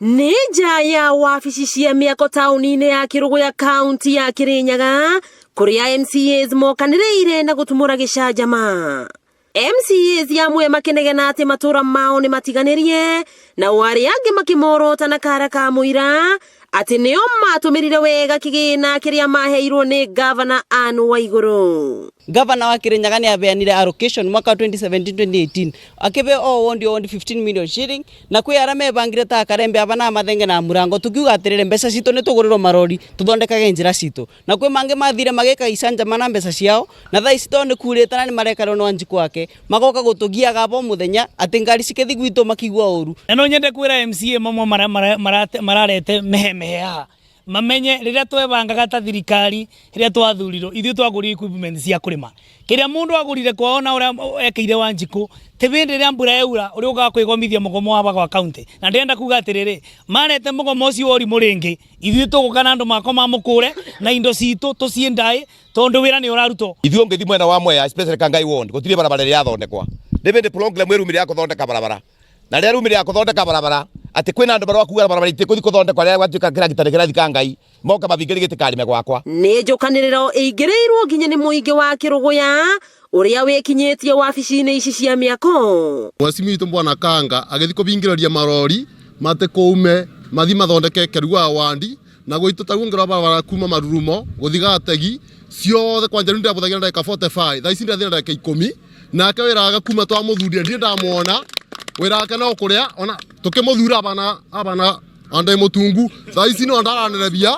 Nija ya wabici cia mĩako taũni-inĩ ya Kĩrũgũ ya kaunti ya Kirinyaga kũrĩa MCAs mokanĩrĩire na gũtumũra gĩcanjama. MCAs amwe makenegena atĩ matũra mao nĩ matiganĩrie na arĩa angĩ makĩmorota na kara ka mũira atĩ nĩo matũmĩrire wega kĩgĩna kĩrĩa maheirwo nĩ Governor Anne Waigũrũ. Governor wa Kirinyaga nĩ abeanire allocation mwaka 2017-2018 akibe wondi 15 million shilling na kwĩ arĩa mebangire ta karembe abana mathenge na murango tukiuga atirire mbeca citũ nĩ tũgũrĩrwo marori tuthondekage njĩra citũ na kwĩ mangĩ mathire mageka icanjama na mbeca ciao na thaa ici nĩ kurĩte na nĩ marekarwo no Wanjiku wake magoka gũtũgiaga abo muthenya atĩ ngari cikethi gwitũ makigua ũru. No nyende kwĩra MCA mamwe mararete mehe haha mamenye rĩrĩa twebangaga ta thirikari rĩrĩa twathurirwo ithuĩ twagũrire equipment cia kũrĩma kĩrĩa mũndũ agũrire kwao na ũrĩa ekeire Wanjiku ti bĩndĩ rĩrĩa mbura yaura ũrĩa ũgaga kwĩgomithia mũgomo wa gwa kaunti na ndĩrenda kuga atĩrĩrĩ marete mũgomo ũcio ũri mũrĩngĩ ithuĩ tũgũka na andũ makwa mamũkũre na indo citũ tũciendaĩ tondũ wĩra nĩ ũrarutwo. Ithuĩ ngĩthi mwena wa Mwea especially Kangai ward gũtirĩ barabara ĩrĩa yathondekwa nĩ bĩndĩ program ĩrumire ya gũthondeka barabara na rĩrĩa rumire ya gũthondeka barabara atĩ kwĩna andũ barwakuga barabara itĩkũthi gũthondekwa rĩrĩa gwatuĩka kĩragita kĩrathi Kangai moka mabingĩrĩ gĩtĩkarime gwakwa. Nĩ njũkanĩrĩro ĩingĩrĩirwo nginya nĩ mũingĩ wa Kĩrũgũya ũrĩa wĩkinyĩtie wabici-inĩ ici cia mĩako. Mwacimi witũ Bwana Kanga agĩthi kũbingĩrĩria marori mate kũume mathi mathondeke Kĩrũgũya wandi na gwitũ taguongerwa barabara kuma Marurumo gũthi Gategi ciothe kwanja nĩ ndabũthagĩra ndagĩka 45 thaa ici ndathira ndagĩka 10 nake wĩraga kuma twamũthuria ndirĩ ndamwona wĩrake no kũrĩa ona tũkĩmũthura abana ande mũtungu thaa ici no ndaranĩrebia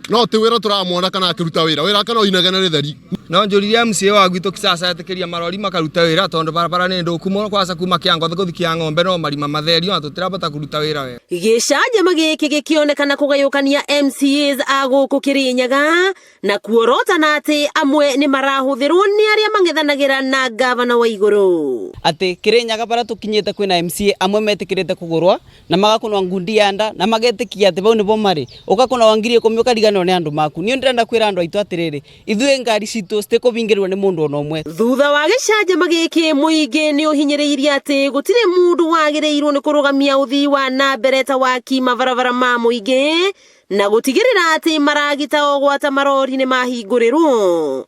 no ti wĩra tũramwona kana akĩruta wĩrake no inegene rĩtheri. No njũririe MCA wa gwitũ Kisasa etĩkĩria marori makaruta wĩra tondũ barabara nĩ ndũku mũno kwasa kuma Kĩango gũthi Kĩang'ombe no marima matherio na tũtirabota kũruta wĩra wega. Gĩcanjama gĩkĩ gĩkĩonekana kũgayũkania MCAs a gũkũ Kirinyaga na kuorotana atĩ amwe nĩ marahũthĩrwo nĩ arĩa mang'ethanagĩra na Governor Waigũrũ. Atĩ Kirinyaga bara tũkinyĩte kwĩna MCA amwe metĩkĩrĩte kũgũrwa na magakunwa ngundi ya nda na magetĩkia atĩ bau nĩbo marĩ ũgakona wangiri ikũmi ũkariganĩrwo nĩ andũ maku. Niĩ ndĩrenda kwĩra andũ aitũ atĩrĩrĩ ithuĩ ngari citũ citikũbingĩrwo nĩ mũndũ ona ũmwe. Thutha wa gĩcanjama gĩkĩ mũingĩ nĩ ũhinyĩrĩirie atĩ gũtirĩ mũndũ wagĩrĩirwo nĩ kũrũgamia ũthii wa na mbere ta waki mabarabara ma mũingĩ na gũtigĩrĩra atĩ maragita ogwata marori nĩ mahingũrĩrwo.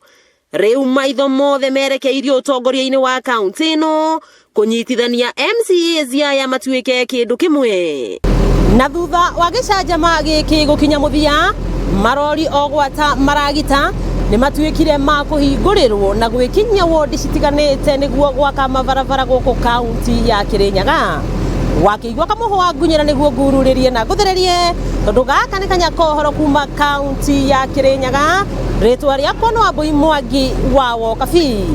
Rĩu maitho mothe merekeirio ũtongoria-inĩ wa kaunti ĩno kũnyitithania MCAs aya matuĩke kĩndũ kĩmwe. Na thutha wa gĩcanjama gĩkĩ gũkinya mũthia marori ogwata maragita nĩ matuĩkire ma kũhingũrĩrwo na gwĩkinyia wondi citiganĩte nĩguo gwaka mabarabara gũkũ kaunti ya Kirinyaga. Wakĩigua kamũhũ wa ngunyĩra nĩguo ngururĩrie na ngũthererie tondũ gaka nĩ kanyakohoro kuma kaunti ya Kirinyaga. Rĩtwa rĩakwa nĩ Wambui Mwangi wa Wokabi.